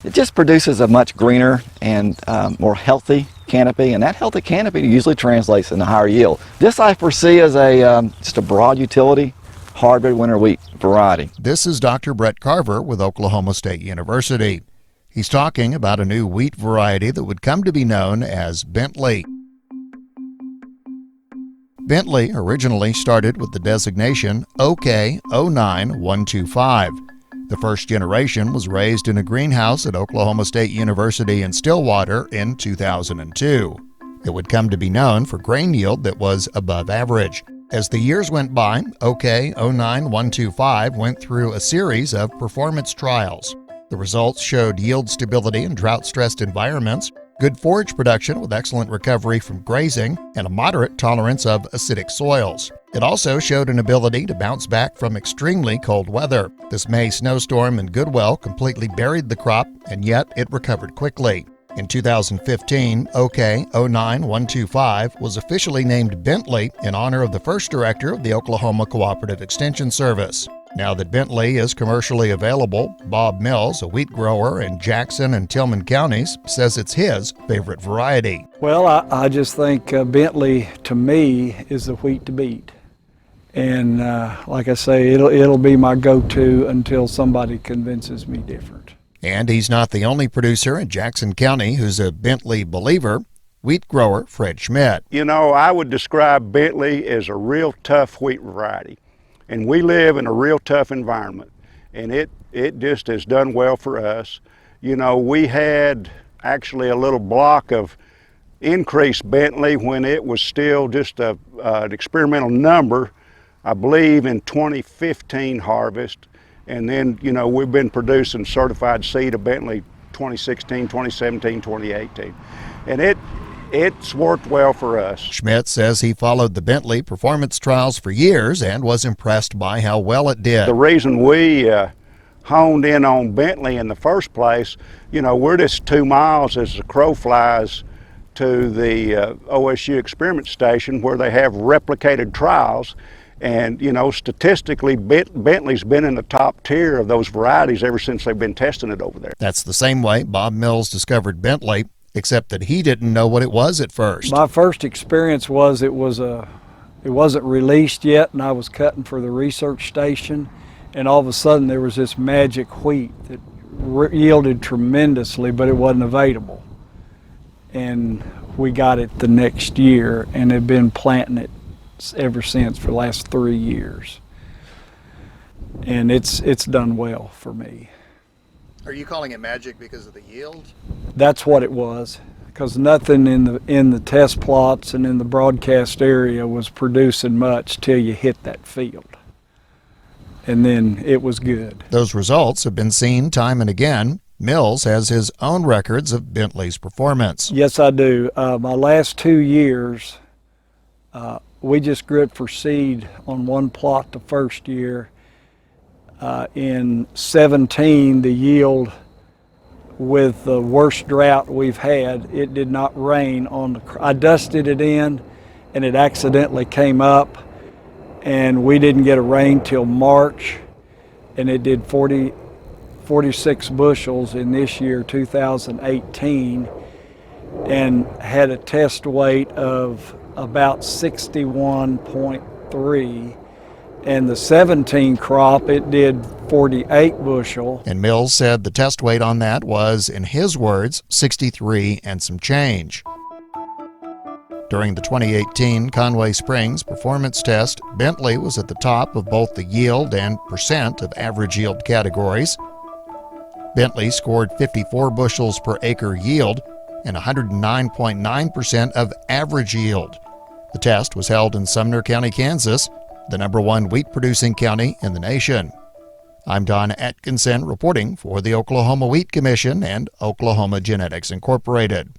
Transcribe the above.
It just produces a much greener and more healthy canopy, and that healthy canopy usually translates into higher yield. This I foresee as just a broad utility hybrid winter wheat variety. This is Dr. Brett Carver with Oklahoma State University. He's talking about a new wheat variety that would come to be known as Bentley. Bentley originally started with the designation OK09125. The first generation was raised in a greenhouse at Oklahoma State University in Stillwater in 2002. It would come to be known for grain yield that was above average. As the years went by, OK09125 went through a series of performance trials. The results showed yield stability in drought-stressed environments, good forage production with excellent recovery from grazing, and a moderate tolerance of acidic soils. It also showed an ability to bounce back from extremely cold weather. This May snowstorm in Goodwell completely buried the crop, and yet it recovered quickly. In 2015, OK09125 was officially named Bentley in honor of the first director of the Oklahoma Cooperative Extension Service. Now that Bentley is commercially available, Bob Mills, a wheat grower in Jackson and Tillman counties, says it's his favorite variety. Well, I just think Bentley, to me, is the wheat to beat. And like I say, it'll be my go-to until somebody convinces me different. And he's not the only producer in Jackson County who's a Bentley believer. Wheat grower Fred Schmidt. You know, I would describe Bentley as a real tough wheat variety. And we live in a real tough environment, and it just has done well for us. You know, we had actually a little block of increased Bentley when it was still just an experimental number, I believe in 2015 harvest. And then, you know, we've been producing certified seed of Bentley 2016, 2017, 2018. And it's worked well for us. Schmidt says he followed the Bentley performance trials for years and was impressed by how well it did. The reason we honed in on Bentley in the first place, you know, we're just 2 miles as the crow flies to the OSU experiment station where they have replicated trials. And, you know, statistically, Bentley's been in the top tier of those varieties ever since they've been testing it over there. That's the same way Bob Mills discovered Bentley, except that he didn't know what it was at first. My first experience was it wasn't released yet, and I was cutting for the research station, and all of a sudden there was this magic wheat that yielded tremendously, but it wasn't available. And we got it the next year and have been planting it ever since for the last 3 years. And it's done well for me. Are you calling it magic because of the yield? That's what it was, because nothing in the test plots and in the broadcast area was producing much till you hit that field. And then it was good. Those results have been seen time and again. Mills has his own records of Bentley's performance. Yes, I do. My last 2 years, we just grew it for seed on one plot the first year. In 17, the yield, with the worst drought we've had, it did not rain on the, I dusted it in and it accidentally came up, and we didn't get a rain till March, and it did 46 bushels in this year, 2018, and had a test weight of about 61.3. And the 17 crop, it did 48 bushel. And Mills said the test weight on that was, in his words, 63 and some change. During the 2018 Conway Springs performance test, Bentley was at the top of both the yield and percent of average yield categories. Bentley scored 54 bushels per acre yield and 109.9% of average yield. The test was held in Sumner County, Kansas, the #1 wheat-producing county in the nation. I'm Don Atkinson reporting for the Oklahoma Wheat Commission and Oklahoma Genetics Incorporated.